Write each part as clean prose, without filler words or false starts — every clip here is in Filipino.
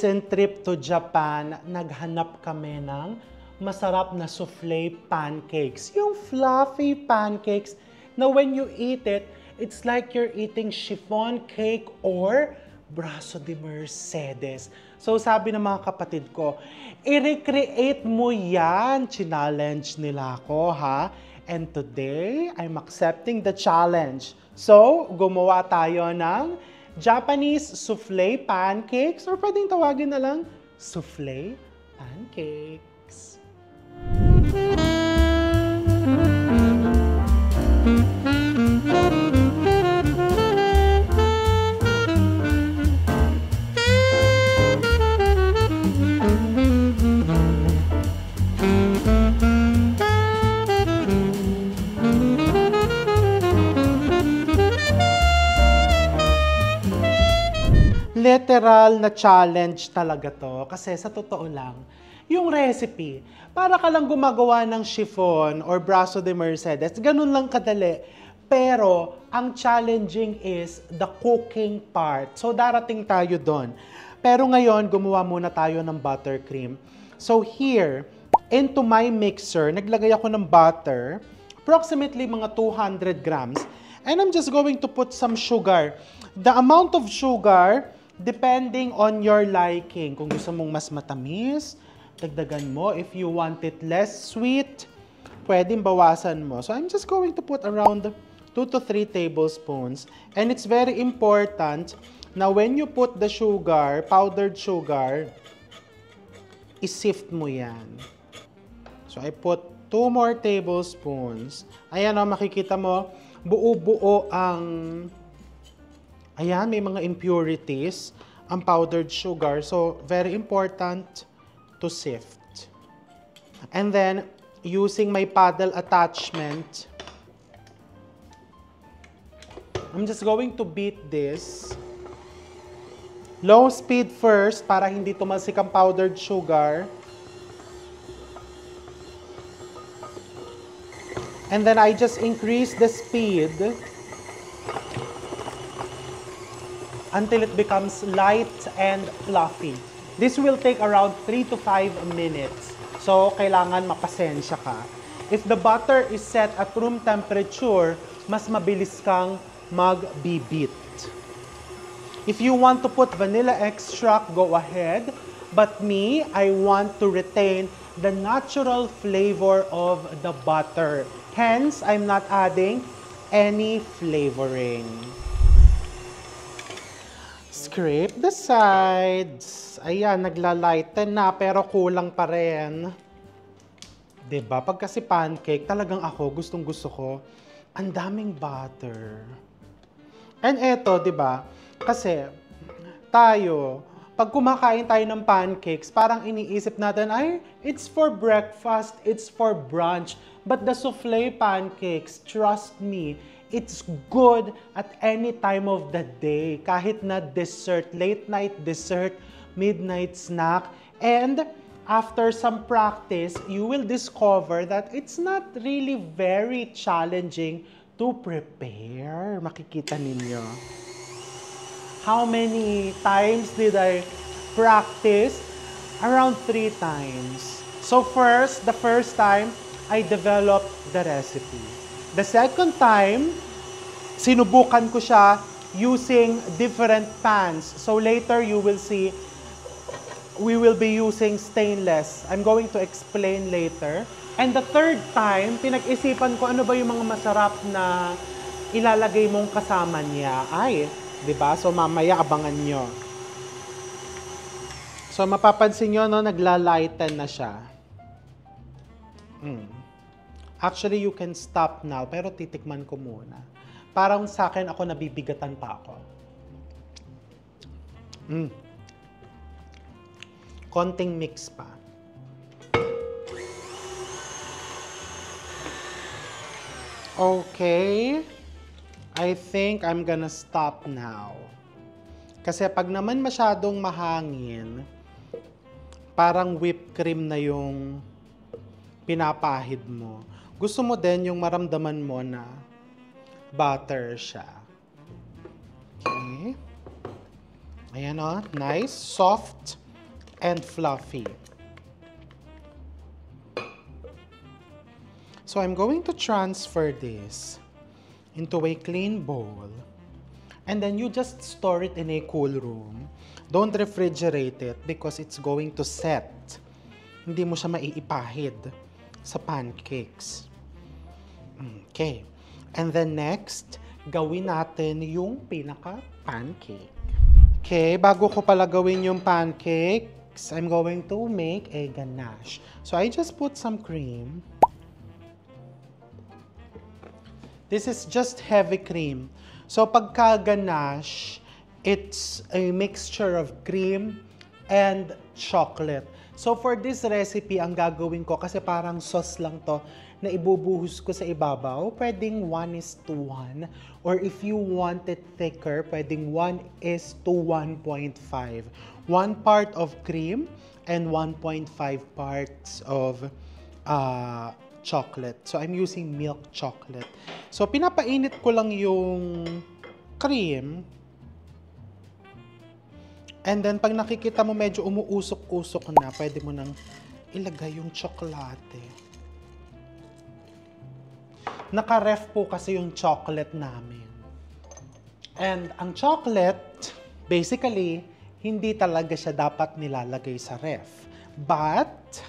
recent trip to Japan, naghanap kami ng masarap na souffle pancakes. Yung fluffy pancakes na when you eat it, it's like you're eating chiffon cake or braso de Mercedes. So sabi ng mga kapatid ko, i-recreate mo yan. Challenge nila ako, ha? And today, I'm accepting the challenge. So, gumawa tayo ng Japanese souffle pancakes or pwedeng tawagin na lang souffle pancakes. Literal na challenge talaga to kasi sa totoo lang, yung recipe, para ka lang gumagawa ng chiffon or braso de Mercedes, ganun lang kadali. Pero ang challenging is the cooking part. So darating tayo doon. Pero ngayon, gumawa muna tayo ng buttercream. So here, into my mixer, naglagay ako ng butter, approximately mga 200 grams. And I'm just going to put some sugar. The amount of sugar, depending on your liking. Kung gusto mong mas matamis, dagdagan mo. If you want it less sweet, pwedeng bawasan mo. So I'm just going to put around 2 to 3 tablespoons. And it's very important na when you put the sugar, powdered sugar, i-sift mo yan. So I put 2 more tablespoons. Ayan o, makikita mo, buo-buo ang... Ayan, may mga impurities, ang powdered sugar. So, very important to sift. And then, using my paddle attachment, I'm just going to beat this. Low speed first, para hindi tumalsik ang powdered sugar. And then, I just increase the speed until it becomes light and fluffy. This will take around 3 to 5 minutes. So, kailangan mapasensya ka. If the butter is set at room temperature, mas mabilis kang magbibit. If you want to put vanilla extract, go ahead. But me, I want to retain the natural flavor of the butter. Hence, I'm not adding any flavoring. Scrape the sides. Ayan, nagla-lighten na pero kulang pa rin. Diba? Pag kasi pancake, talagang ako, gustong-gusto ko, ang daming butter. And eto, diba? Kasi tayo, pag kumakain tayo ng pancakes, parang iniisip natin, ay, it's for breakfast, it's for brunch. But the souffle pancakes, trust me, it's good at any time of the day. Kahit na dessert, late night dessert, midnight snack. And after some practice, you will discover that it's not really very challenging to prepare. Makikita ninyo. How many times did I practice? Around 3 times. So the first time, I developed the recipe. The second time, sinubukan ko siya using different pans. So later you will see, we will be using stainless. I'm going to explain later. And the third time, pinag-isipan ko ano ba yung mga masarap na ilalagay mong kasama niya. Ay, di ba? So mamaya abangan nyo. So mapapansin nyo, no, nagla-lighten na siya. Actually, you can stop now, pero titikman ko muna. Parang sa akin, ako nabibigatan pa ako. Konting mix pa. Okay. I think I'm gonna stop now. Kasi pag naman masyadong mahangin, parang whipped cream na yung pinapahid mo. Gusto mo din yung maramdaman mo na butter siya. Okay. Ayan o, nice, soft. and fluffy. So I'm going to transfer this into a clean bowl. And then you just store it in a cool room. Don't refrigerate it because it's going to set. Hindi mo siya maiipahid sa pancakes. Okay. And then next, gawin natin yung pinaka-pancake. Okay, bago ko pala gawin yung pancakes, I'm going to make a ganache. So I just put some cream. This is just heavy cream. So pagka ganache, it's a mixture of cream and chocolate. So for this recipe, ang gagawin ko, kasi parang sauce lang to, na ibubuhos ko sa ibabaw, pwedeng 1:1. Or if you want it thicker, pwedeng 1:1.5. 1 part of cream and 1.5 parts of chocolate. So I'm using milk chocolate. So pinapainit ko lang yung cream. And then pag nakikita mo medyo umuusok-usok na, pwede mo nang ilagay yung tsokolate. Naka-ref po kasi yung chocolate namin. And ang chocolate, basically, hindi talaga siya dapat nilalagay sa ref. But,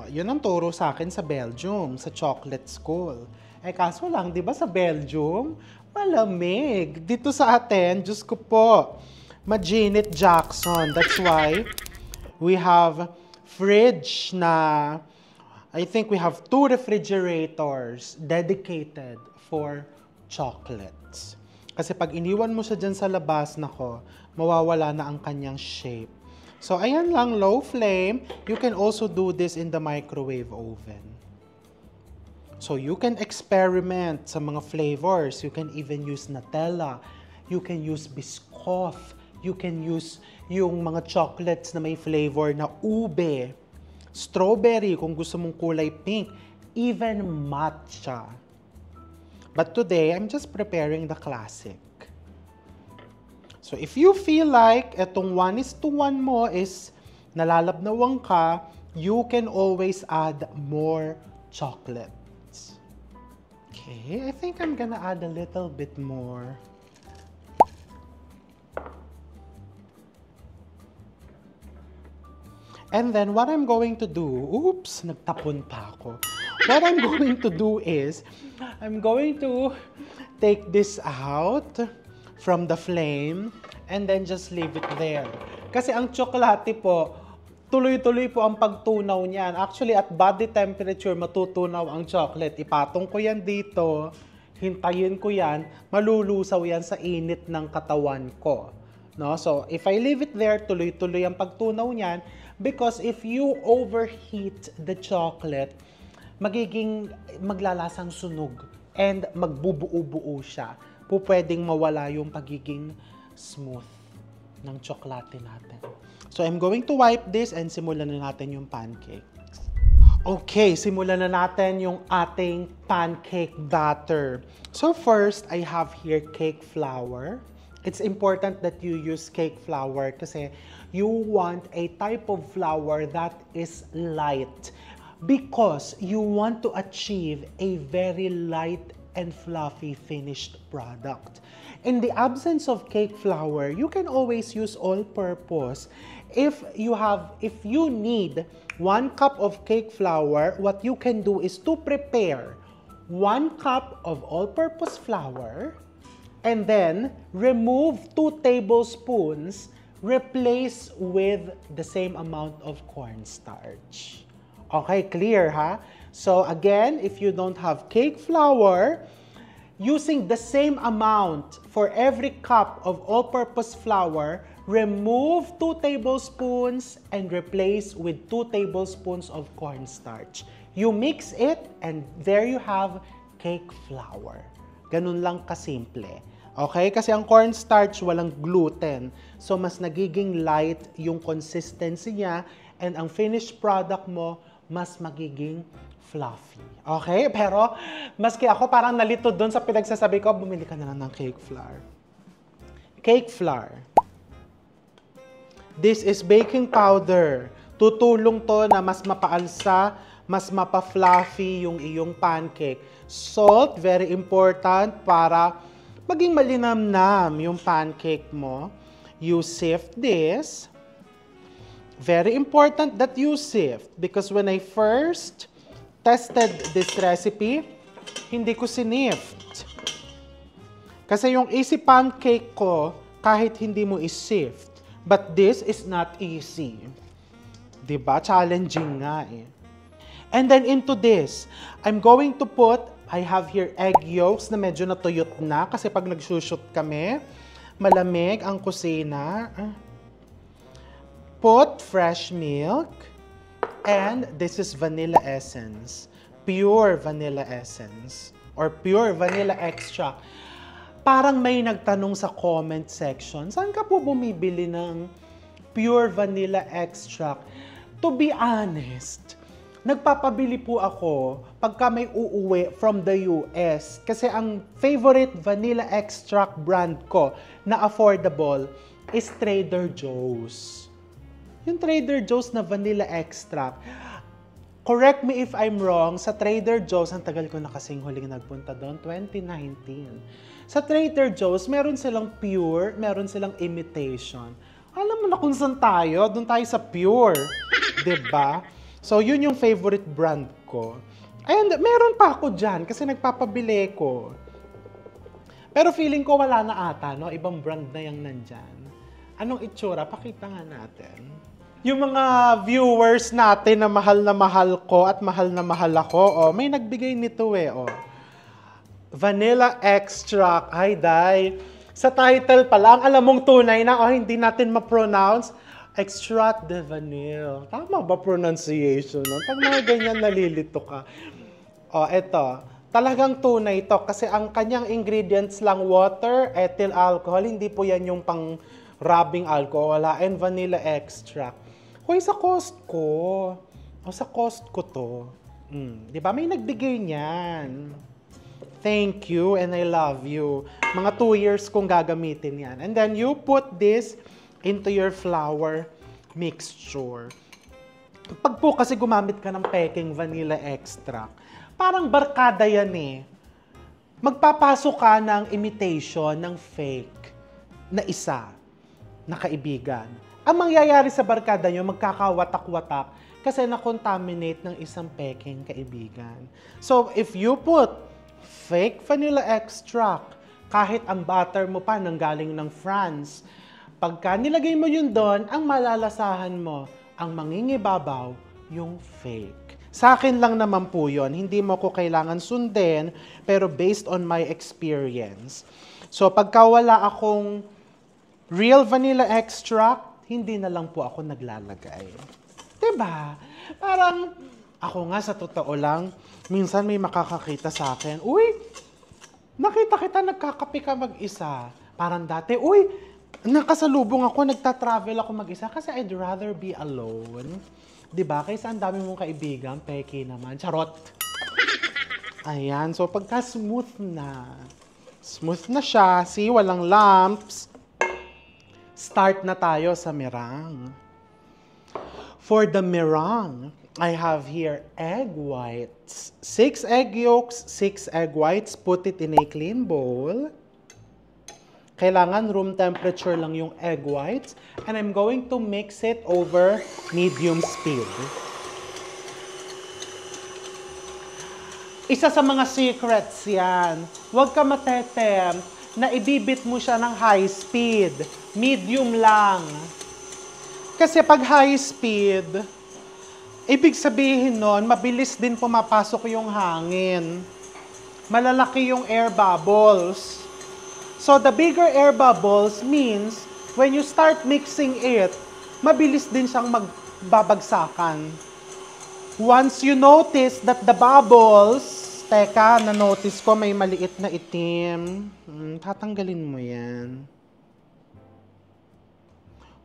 yun ang turo sa akin sa Belgium, sa chocolate school. Eh kaso lang, di ba sa Belgium, malamig. Dito sa atin, Diyos ko po, Janet Jackson. That's why we have fridge na, I think we have 2 refrigerators dedicated for chocolates. Kasi pag iniwan mo siya dyan sa labas, nako, mawawala na ang kanyang shape. So, ayan lang, low flame. You can also do this in the microwave oven. So, you can experiment sa mga flavors. You can even use Nutella. You can use Biscoff. You can use yung mga chocolates na may flavor na ube, strawberry kung gusto mong kulay pink, even matcha. But today, I'm just preparing the classic. So if you feel like itong 1:1 mo is nalalabnawang ka, you can always add more chocolates. Okay, I think I'm gonna add a little bit more. And then what I'm going to do, oops, nagtapon pa ako. What I'm going to do is, I'm going to take this out from the flame and then just leave it there. Kasi ang tsokolate po, tuloy-tuloy po ang pagtunaw niyan. Actually, at body temperature, matutunaw ang chocolate. Ipatong ko yan dito, hintayin ko yan, malulusaw yan sa init ng katawan ko. No? So, if I leave it there, tuloy-tuloy ang pagtunaw niyan. Because if you overheat the chocolate, maglalasang sunog and magbubuo-buo siya. Pwedeng mawala yung pagiging smooth ng tsokolate natin. So, I'm going to wipe this and simulan na natin yung pancakes. Okay, simulan na natin yung ating pancake batter. So, first, I have here cake flour. It's important that you use cake flour kasi you want a type of flour that is light because you want to achieve a very light and fluffy finished product. In the absence of cake flour, you can always use all-purpose. If you need 1 cup of cake flour, what you can do is to prepare 1 cup of all-purpose flour and then remove 2 tablespoons, replace with the same amount of cornstarch. Okay, clear, ha? So again, if you don't have cake flour, using the same amount for every cup of all-purpose flour, remove 2 tablespoons and replace with 2 tablespoons of cornstarch. You mix it and there you have cake flour. Ganun lang kasimple. Okay? Kasi ang cornstarch walang gluten. So mas nagiging light yung consistency niya and ang finished product mo mas magiging fluffy. Okay? Pero, maski ako parang nalito doon sa pinagsasabi ko, bumili ka na lang ng cake flour. Cake flour. This is baking powder. Tutulong to na mas mapaalsa, mas mapa-fluffy yung iyong pancake. Salt, very important para maging malinamnam yung pancake mo. You sift this. Very important that you sift because when I first tested this recipe, hindi ko sinift. Kasi yung easy pancake ko, kahit hindi mo isift. But this is not easy. Diba? Challenging nga eh. And then into this, I'm going to put, I have here egg yolks na medyo natuyot na kasi pag nagsushoot kami, malamig ang kusina. Put fresh milk. And this is vanilla essence. Pure vanilla essence. Or pure vanilla extract. Parang may nagtanong sa comment section, saan ka po bumibili ng pure vanilla extract? To be honest, nagpapabili po ako pagka may uuwi from the US. Kasi ang favorite vanilla extract brand ko na affordable is Trader Joe's. Yung Trader Joe's na vanilla extract. Correct me if I'm wrong, sa Trader Joe's, ang tagal ko na kasing huling nagpunta doon, 2019. Sa Trader Joe's, meron silang pure, meron silang imitation. Alam mo na kung saan tayo, doon tayo sa pure. Diba? So, yun yung favorite brand ko. And meron pa ako dyan kasi nagpapabili ko. Pero feeling ko wala na ata, no? Ibang brand na yung nandyan. Anong itsura? Pakita nga natin. Yung mga viewers natin na mahal ko at mahal na mahal ako, oh, may nagbigay nito eh, oh. Vanilla extract. Ay, day. Sa title pa lang, alam mong tunay na, oh, hindi natin ma-pronounce. Extract de vanille. Tama ba pronunciation? No? Pag mga ganyan, nalilito ka. Oh, eto. Talagang tunay ito kasi ang kanyang ingredients lang water, ethyl alcohol. Hindi po yan yung pang rubbing alcohol. Wala. And vanilla extract. Hoy, sa Costco. O, sa Costco to. Di ba? May nagbigay niyan. Thank you and I love you. Mga 2 years kong gagamitin yan. And then you put this into your flour mixture. Pag po kasi gumamit ka ng peking vanilla extract, parang barkada yan eh. Magpapasok ka ng imitation ng fake na isa, na kaibigan. Ang mangyayari sa barkada nyo, magkakawatak-watak kasi na-contaminate ng isang peking kaibigan. So, if you put fake vanilla extract, kahit ang butter mo pa nanggaling ng France, pagka nilagay mo yun doon, ang malalasahan mo, ang mangingibabaw, yung fake. Sa akin lang naman po yun, hindi mo ko kailangan sundin, pero based on my experience. So pagka wala akong real vanilla extract, hindi na lang po ako naglalagay. Diba? Parang, ako nga sa totoo lang, minsan may makakakita sa akin, uy, nakita kita nagkakape ka mag-isa. Parang dati, uy, nakasalubong ako, nagta-travel ako mag-isa kasi I'd rather be alone. Diba? Kaysa ang dami mong kaibigan, peke naman. Charot! Ayan, so pagka smooth na siya, see, walang lumps, start na tayo sa meringue. For the meringue, I have here egg whites. 6 egg yolks, 6 egg whites. Put it in a clean bowl. Kailangan room temperature lang yung egg whites. And I'm going to mix it over medium speed. Isa sa mga secrets yan. Huwag ka matetempt na ibibit mo siya ng high speed. Medium lang. Kasi pag high speed, ibig sabihin nun, mabilis din pumapasok yung hangin. Malalaki yung air bubbles. So the bigger air bubbles means when you start mixing it, mabilis din siyang magbabagsakan. Once you notice that the bubbles, teka, na-notice ko may maliit na itim. Tatanggalin mo yan.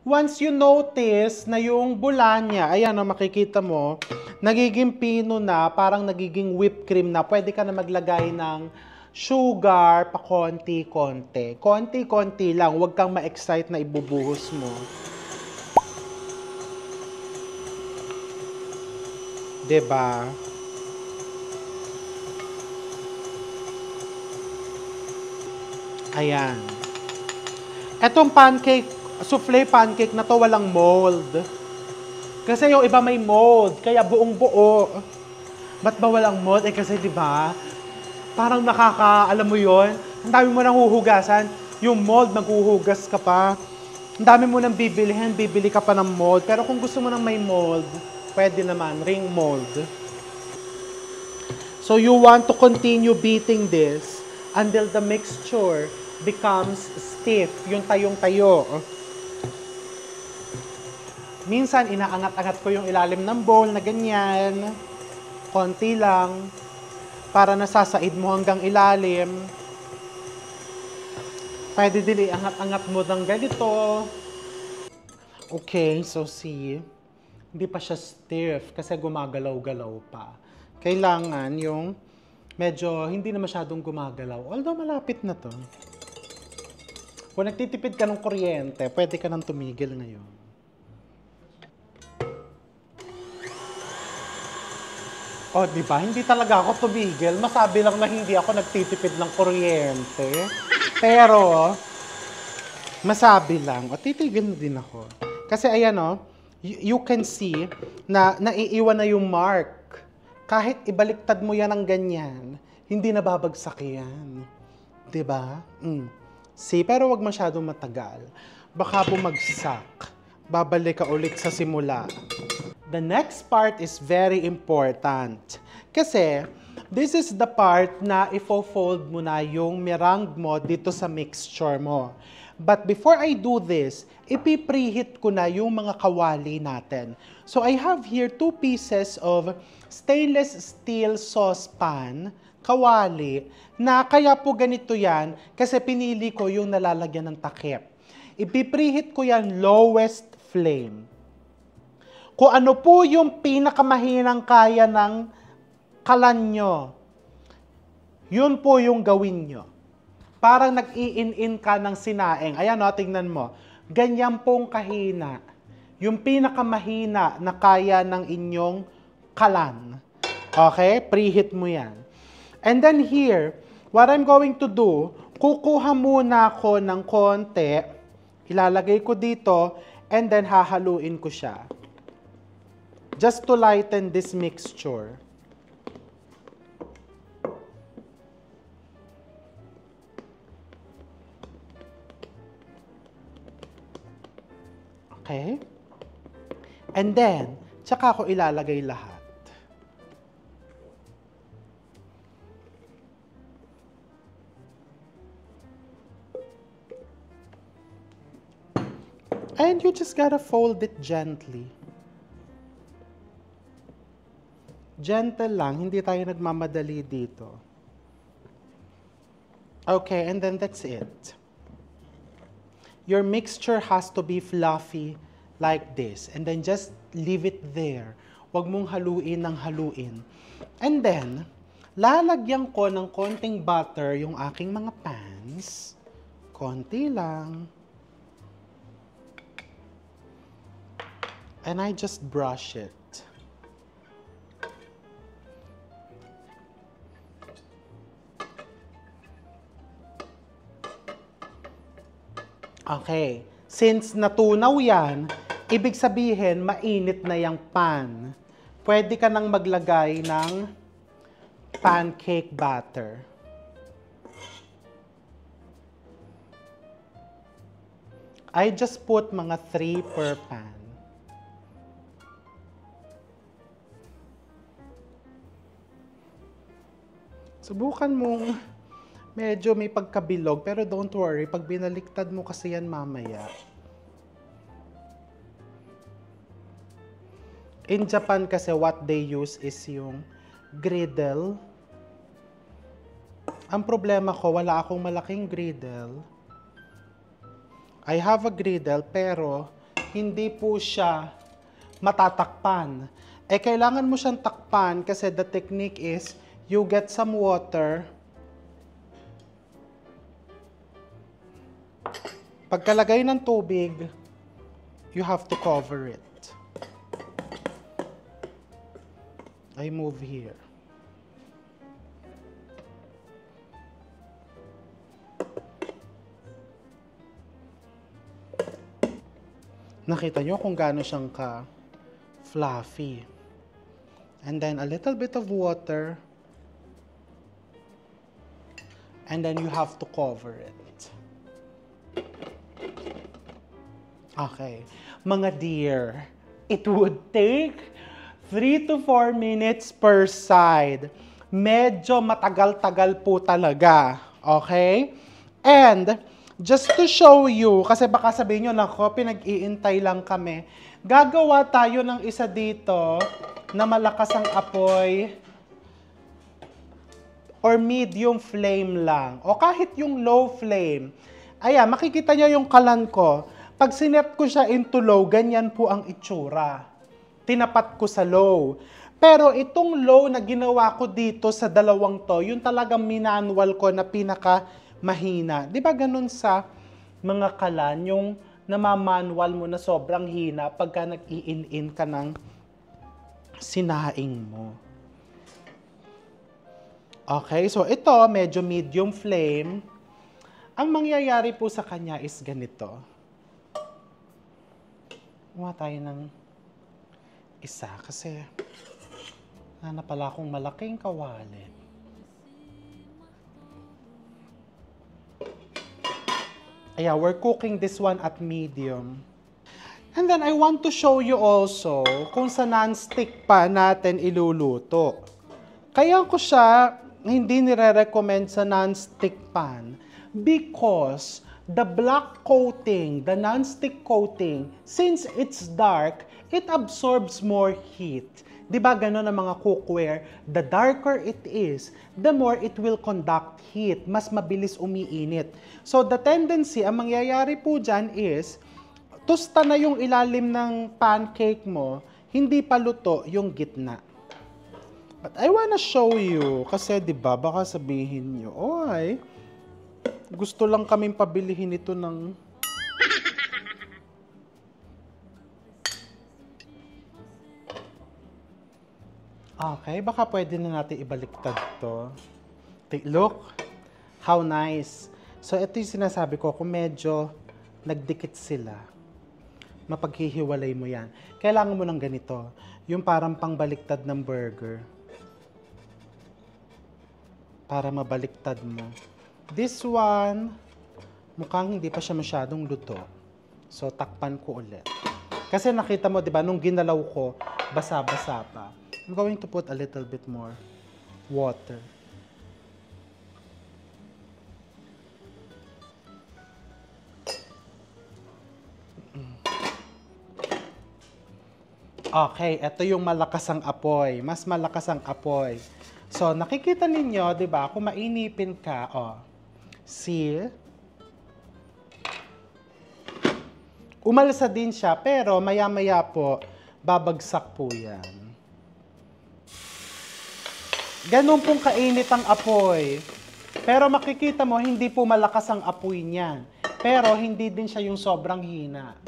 Once you notice na yung bula niya, ayan o, makikita mo, nagiging pino na, parang nagiging whipped cream na, pwede ka na maglagay ng sugar pa konti-konti. Konti-konti lang, huwag kang ma-excite na ibubuhos mo. 'Diba? Ayan. Etong pancake, souffle pancake na to walang mold. Kasi yung iba may mold, kaya buong buo. Ba't ba walang mold? Eh kasi 'di ba? Parang alam mo yon, ang dami mo nang huhugasan. Yung mold, maghuhugas ka pa. Ang dami mo nang bibilihin, bibili ka pa ng mold. Pero kung gusto mo nang may mold, pwede naman, ring mold. So you want to continue beating this until the mixture becomes stiff, yung tayong-tayo. Minsan, inaangat-angat ko yung ilalim ng bowl na ganyan. Konti lang. Para nasasaid mo hanggang ilalim. Pwede din iangat-angat mo ng ganito. Okay, so see. Hindi pa siya stiff kasi gumagalaw-galaw pa. Kailangan yung medyo hindi na masyadong gumagalaw. Although malapit na to. Kung nagtitipid ka ng kuryente, pwede ka nang tumigil ngayon. O, di ba? Hindi talaga ako tumigil. Masabi lang na hindi ako nagtitipid ng kuryente. Pero, masabi lang. O, titigil na din ako. Kasi ayan o, you can see na naiiwan na yung mark. Kahit ibaliktad mo yan ng ganyan, hindi na babagsak yan. Di ba? See, pero wag masyadong matagal. Baka bumagsak. Babalik ka ulit sa simula. The next part is very important. Kasi, this is the part na ifo-fold mo na yung meringue mo dito sa mixture mo. But before I do this, ipipreheat ko na yung mga kawali natin. So I have here 2 pieces of stainless steel saucepan, kawali, na kaya po ganito yan kasi pinili ko yung nalalagyan ng takip. Ipipreheat ko yan lowest flame. Kung ano po yung pinakamahinang kaya ng kalan nyo, yun po yung gawin nyo. Parang nag-i-in-in ka ng sinaing. Ayan o, tingnan mo. Ganyan pong kahina. Yung pinakamahina na kaya ng inyong kalan. Okay? Preheat mo yan. And then here, what I'm going to do, kukuha muna ako ng konti, ilalagay ko dito, and then hahaluin ko siya. Just to lighten this mixture. Okay? And then, tsaka ako ilalagay lahat. And you just gotta fold it gently. Gentle lang, hindi tayo nagmamadali dito. Okay, and then that's it. Your mixture has to be fluffy like this. And then just leave it there. Huwag mong haluin ng haluin. And then, lalagyan ko ng konting butter yung aking mga pans. Konti lang. And I just brush it. Okay. Since natunaw yan, ibig sabihin, mainit na yung pan. Pwede ka nang maglagay ng pancake batter. I just put mga 3 per pan. Subukan mong medyo may pagkabilog, pero don't worry, pag binaliktad mo kasi yan mamaya. In Japan kasi what they use is yung griddle. Ang problema ko, wala akong malaking griddle. I have a griddle, pero hindi po siya matatakpan. Eh, kailangan mo siyang takpan kasi the technique is you get some water. Pagkalagay ng tubig, you have to cover it. I move here. Nakita nyo kung gaano siyang ka-fluffy. And then a little bit of water. And then you have to cover it. Okay. Mga dear, it would take 3 to 4 minutes per side. Medyo matagal-tagal po talaga. Okay? And just to show you, kasi baka sabihin nyo, nako, pinag-iintay lang kami. Gagawa tayo ng isa dito na malakas ang apoy or medium flame lang. O kahit yung low flame. Ayan, makikita nyo yung kalan ko. Pag sinet ko siya into low, ganyan po ang itsura. Tinapat ko sa low. Pero itong low na ginawa ko dito sa dalawang to, yung talagang minanual ko na pinaka mahina. Di ba ganun sa mga kalan, yung namamanual mo na sobrang hina pagka nag-i-in ka ng sinaing mo. Okay, so ito, medyo medium flame. Ang mangyayari po sa kanya is ganito. Kuha tayo ng isa kasi na pala akong malaking kawali. Ayan, we're cooking this one at medium. And then I want to show you also kung sa non-stick pa natin iluluto. Kaya ko siya hindi nire-recommend sa non-stick pan because the black coating, the non-stick coating, since it's dark, it absorbs more heat. Di ba gano'n ang mga cookware? The darker it is, the more it will conduct heat. Mas mabilis umiinit. So the tendency, ang mangyayari po dyan is, tusta na yung ilalim ng pancake mo, hindi pa luto yung gitna. But I wanna show you, kasi di ba baka sabihin nyo, oy, gusto lang kaming pabilihin ito ng... Okay, baka pwede na natin ibaliktad to. Look, how nice. So ito yung sinasabi ko, kung medyo nagdikit sila, mapaghihiwalay mo yan. Kailangan mo ng ganito, yung parang pangbaliktad ng burger. Para mabaliktad mo. This one, mukhang hindi pa siya masyadong luto. So, takpan ko ulit. Kasi nakita mo, di ba, nung ginalaw ko, basa-basa pa. I'm going to put a little bit more water. Okay, ito yung malakas ang apoy. Mas malakas ang apoy. So, nakikita ninyo, di ba, kung mainipin ka, see? Umalsa din siya, pero maya-maya po, babagsak po yan. Ganun pong kainit ang apoy. Pero makikita mo, hindi po malakas ang apoy niyan. Pero hindi din siya yung sobrang hina.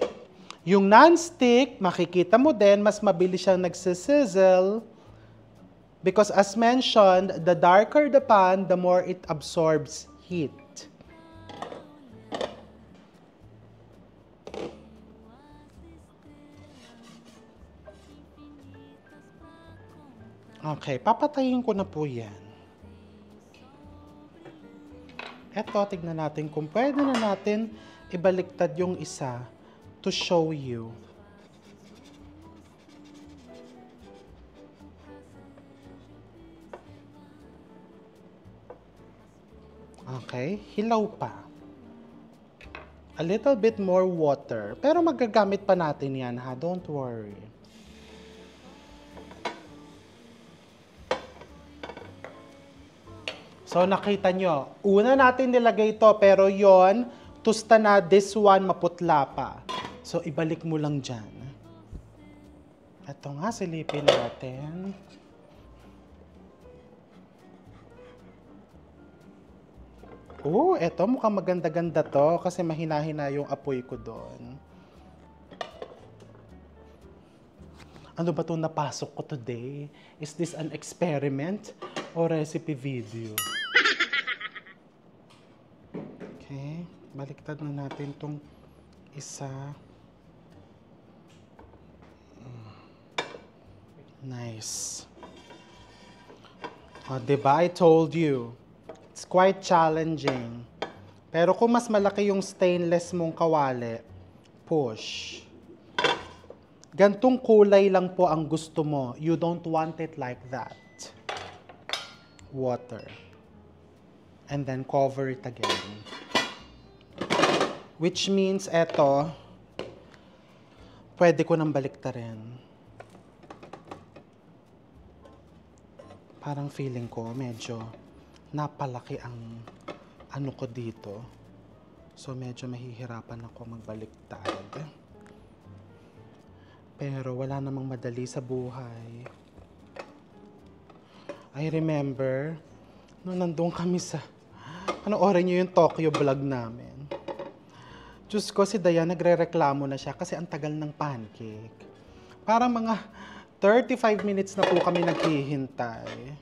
Yung non-stick, makikita mo din, mas mabilis siyang nagsisizzle. Because as mentioned, the darker the pan, the more it absorbs heat. Okay, papatayin ko na po yan. Eto, tignan natin kung pwede na natin ibaliktad yung isa to show you. Okay, hilaw pa. A little bit more water. Pero magagamit pa natin yan, ha? Don't worry. So, nakita nyo. Una natin nilagay ito, pero yon tusta na this one maputla pa. So, ibalik mo lang dyan. Ito nga, silipin natin. Eto mukhang maganda-ganda to kasi mahina-hina yung apoy ko doon. Ano ba itong napasok ko today? Is this an experiment o recipe video? Okay, baliktad na natin itong isa. Nice. O, diba? I told you. It's quite challenging. Pero kung mas malaki yung stainless mong kawali, push. Gantong kulay lang po ang gusto mo. You don't want it like that. Water. And then cover it again. Which means, eto, pwede ko nang baliktarin. Parang feeling ko medyo napalaki ang ano ko dito. So medyo mahihirapan ako magbaliktad. Pero wala namang madali sa buhay. I remember, nung nandun kami sa, panoorin niyo yung Tokyo vlog namin. Diyos ko, si Dayan nagre-reklamo na siya kasi ang tagal ng pancake. Parang mga 35 minutes na po kami naghihintay.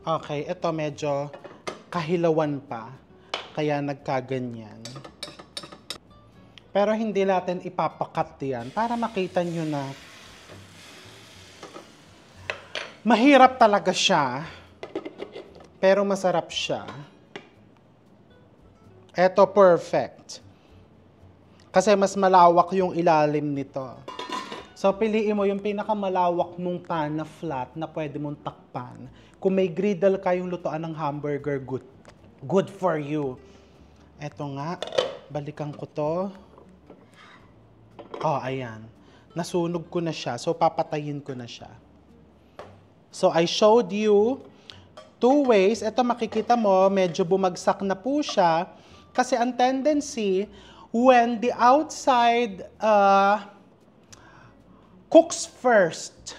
Okay, ito medyo kahilawan pa, kaya nagkaganyan. Pero hindi natin ipapakat yan para makita nyo na mahirap talaga siya, pero masarap siya. Ito perfect. Kasi mas malawak yung ilalim nito. So, piliin mo yung pinakamalawak mong pan na flat na pwede mong takpan. Kung may griddle kayong lutoan ng hamburger, good for you. Eto nga, balikan ko to. Oh, ayan. Nasunog ko na siya. So, papatayin ko na siya. So, I showed you 2 ways. Ito makikita mo, medyo bumagsak na po siya. Kasi ang tendency, when the outside cooks first,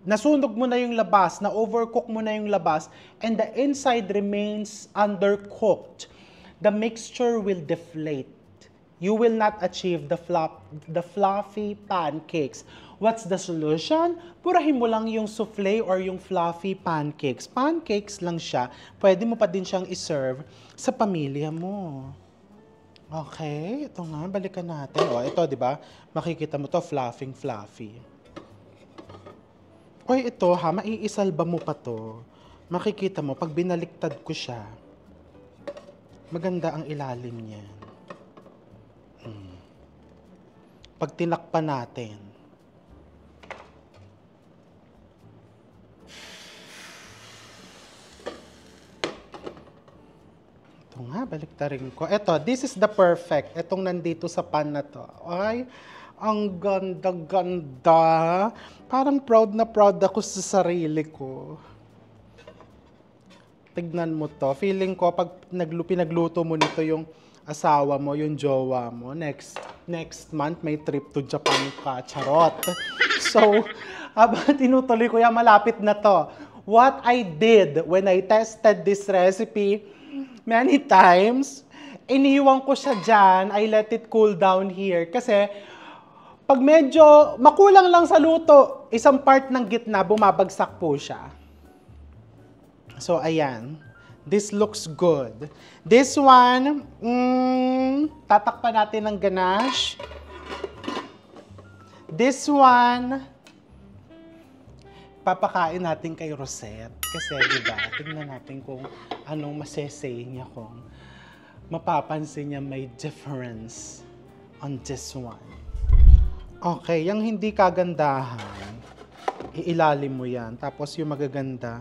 nasunog mo na yung labas, na-overcook mo na yung labas, and the inside remains undercooked, the mixture will deflate. You will not achieve the fluffy pancakes. What's the solution? Purahin mo lang yung souffle or yung fluffy pancakes. Pancakes lang siya. Pwede mo pa din siyang iserve sa pamilya mo. Okay, ito nga, balikan natin. O, ito, di ba? Makikita mo to, fluffy. Oy, ito ha, maiisalba mo pa to. Makikita mo, pag binaliktad ko siya, maganda ang ilalim niya. Pag tinakpan natin, ito nga, baliktarin ko. Ito, this is the perfect. Itong nandito sa pan na to. Ay, ang ganda-ganda. Parang proud na proud ako sa sarili ko. Tignan mo to. Feeling ko, pag pinagluto mo nito yung asawa mo, yung jowa mo, next month may trip to Japan ka. Charot. So, habang tinutuloy ko yan, malapit na to. What I did when I tested this recipe many times, iniwan ko siya dyan, I let it cool down here. Kasi, pag medyo makulang lang sa luto, isang part ng gitna, bumabagsak po siya. So, ayan. This looks good. This one, tatakpan natin ng ganache. This one, papakain natin kay Rosette. Kasi, diba, tingnan natin kung anong masesay niya, kung mapapansin niya may difference on this one. Okay, yung hindi kagandahan, iilalim mo yan. Tapos yung magaganda,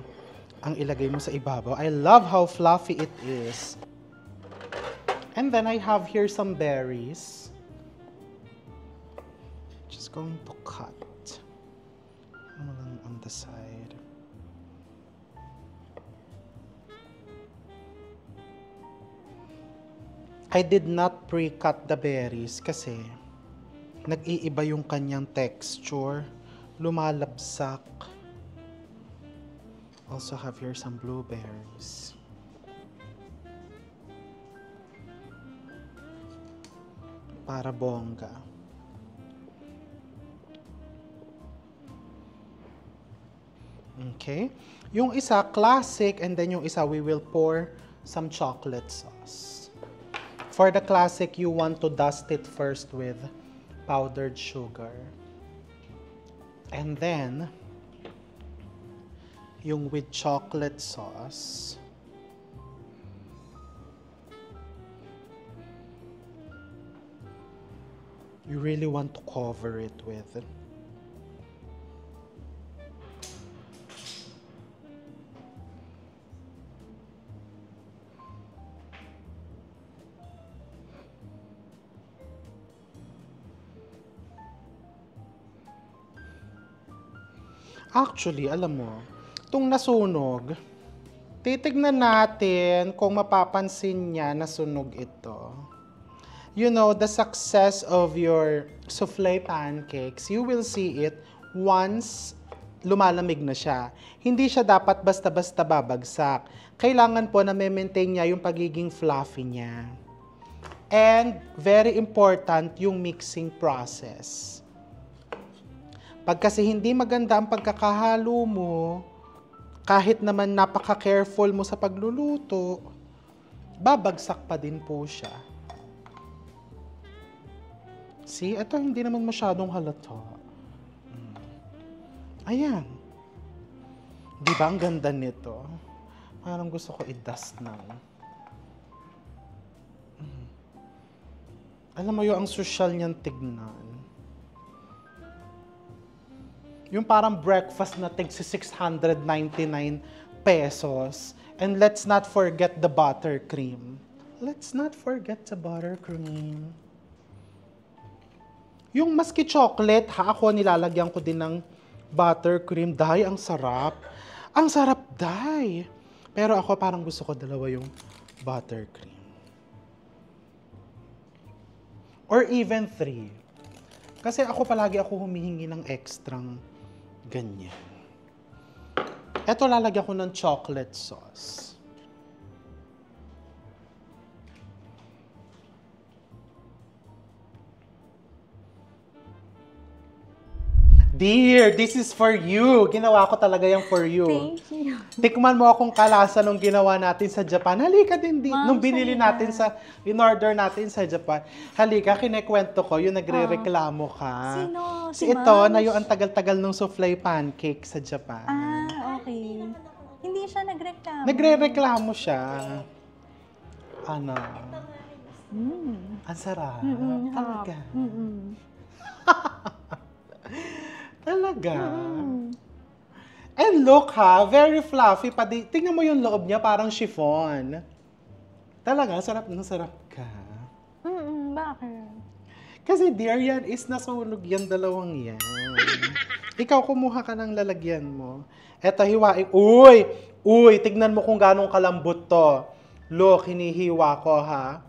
ang ilagay mo sa ibabaw. I love how fluffy it is. And then I have here some berries. Just going to cut. Ano lang on the side. I did not pre-cut the berries kasi nag-iiba yung kanyang texture. Lumalabsak. Also have here some blueberries. Para bongga. Okay? Yung isa, classic, and then yung isa, we will pour some chocolate sauce. For the classic, you want to dust it first with powdered sugar. And then, yung with chocolate sauce, you really want to cover it with. Actually, alam mo, itong nasunog, titignan natin kung mapapansin niya na sunog ito. You know, the success of your souffle pancakes, you will see it once lumalamig na siya. Hindi siya dapat basta-basta babagsak. Kailangan po na maintain niya yung pagiging fluffy niya. And very important yung mixing process. Pag kasi hindi maganda ang pagkakahalo mo, kahit naman napaka-careful mo sa pagluluto, babagsak pa din po siya. See, ito hindi naman masyadong halata. Ayan. Di ba ang ganda nito? Parang gusto ko i-dust na. Alam mo yung ang social niyan tignan. Yung parang breakfast na tig 699 pesos. And let's not forget the buttercream. Let's not forget the buttercream. Yung maski chocolate, ako nilalagyan ko din ng buttercream. Day, ang sarap. Ang sarap, day. Pero ako parang gusto ko dalawa yung buttercream. Or even 3. Kasi palagi ako humihingi ng extrang ganyan. Ito lalagyan ko ng chocolate sauce. Dear, this is for you. Ginawa ko talaga yung for you. Thank you. Tikman mo akong kalasa nung ginawa natin sa Japan. Halika din. Nung binili natin in-order natin sa Japan. Halika, kinekwento ko, yung nagre-reklamo ka. Sino? Si ito, na yung ang tagal-tagal ng souffle pancake sa Japan. Ah, okay. Hindi siya nagreklamo. Nagre-reklamo siya. Ano? Ang sarap. Talaga. Talaga. And look ha, very fluffy. Tingnan mo yung loob niya, parang chiffon. Talaga, sarap na sarap ka. Bakit? Kasi dear, yan is nasunog yan, dalawang yan. Ikaw, kumuha ka ng lalagyan mo. Eto, hiwain. Uy, tignan mo kung ganong kalambot to. Look, hinihiwa ko ha.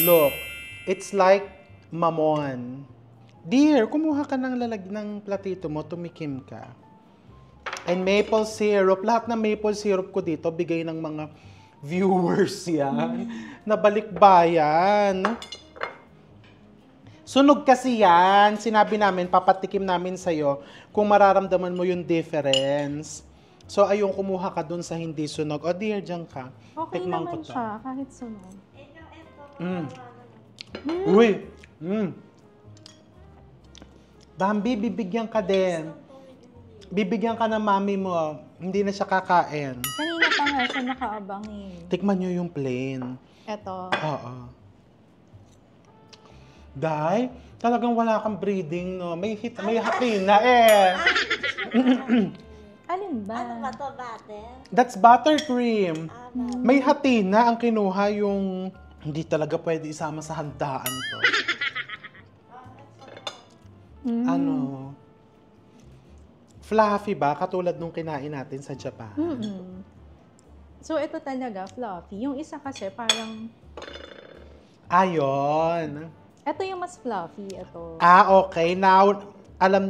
Look, it's like mamon. Dear, kumuha ka ng ng platito mo, tumikim ka. And maple syrup, lahat ng maple syrup ko dito, bigay ng mga viewers yan. Nabalikbayan. Sunog kasi yan. Sinabi namin, papatikim namin sa'yo kung mararamdaman mo yung difference. So, ayun, kumuha ka dun sa hindi sunog. O, dear, dyan ka. Okay Tikman naman ko to. siya, kahit sunog. Uy! Bambi, bibigyan ka din. Bibigyan ka ng mami mo. Hindi na siya kakain. Kanina pa nga siya nakaabang eh. Tikman nyo yung plain. Eto. Oo. Day, talagang wala kang breathing, no? May hati na eh. Alin ba? Ano ba to, butter? That's buttercream. May hati na ang kinuha yung hindi talaga pwede isama sa handaan to. Ano? Fluffy ba? Katulad nung kinain natin sa Japan. So, ito talaga, fluffy. Yung isa kasi parang... Ayon. Ito yung mas fluffy, ito. Okay. Now,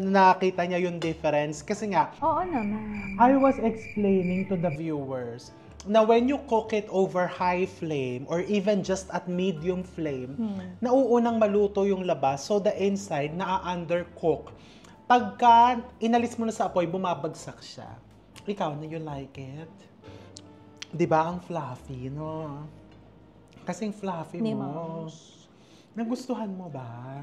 nakita niya yung difference. Kasi nga, Oo naman. I was explaining to the viewers na when you cook it over high flame or even just at medium flame, nauunang maluto yung labas so the inside na-undercook. Pagka inalis mo na sa apoy, bumabagsak siya. Ikaw, na you like it? Di ba ang fluffy, no? Kasing fluffy Ni mo. Moms. Nagustuhan mo ba?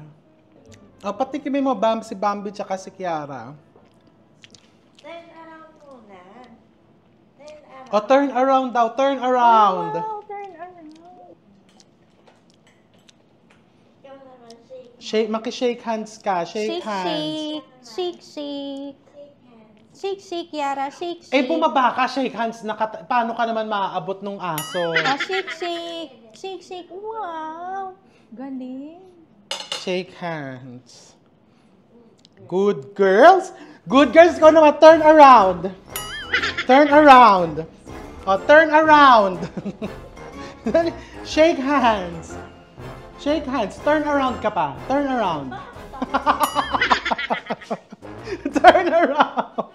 O, patikimin mo ba si Bambi tsaka si Kiara? Turn around muna. Turn around. O, turn around daw. Turn around. Wow, turn around. Ikaw naman, shake. Shake, maki-shake hands ka. Shake, Shake, hands. shake. Shake, shake. Shake hands. Shake, shake, Yara. Shake, shake. Eh, bumaba ka, shake hands. Paano ka naman maaabot nung aso? Ah, shake, shake. Shake, shake. Wow. Galing. Shake hands. Good girls. Good girls, go naman. Turn around. Turn around. O, turn around. Shake hands. Shake hands. Turn around ka pa. Turn around. Turn around.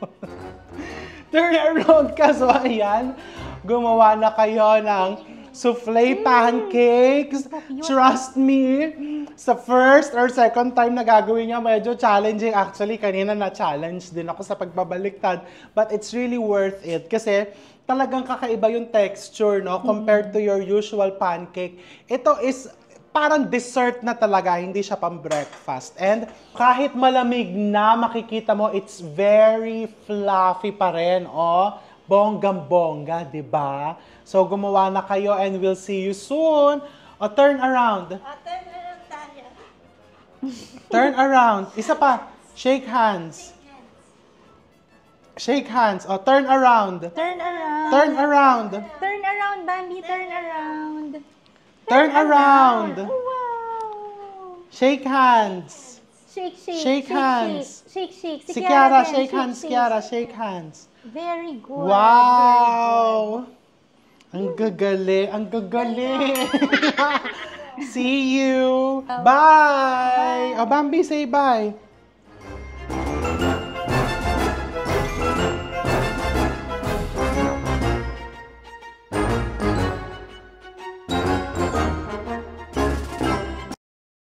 Turn around ka. So, ayan. Gumawa na kayo ng souffle pancakes. Trust me, sa first or second time na gagawin niya, medyo challenging. Actually, kanina na-challenge din ako sa pagbabaliktad. But it's really worth it. Kasi talagang kakaiba yung texture, no? Compared to your usual pancake. Ito is parang dessert na talaga, hindi siya pang breakfast. And kahit malamig na, makikita mo, it's very fluffy pa rin, oh. Bonggang-bongga, di ba? So, gumawa na kayo and we'll see you soon. O, turn around. Turn around tayo. Turn around. Isa pa. Shake hands. Shake hands. O, turn around. Turn around. Turn around. Turn around, Bambi. Turn around. Turn around. Wow. Shake hands. Shake, shake. Shake hands. Shake, shake. Si Kiara, din. shake hands. Kiara, shake hands. Very good. Wow! Ang gagaling. Ang gagaling. See you. Bye. O, Bambi, say bye.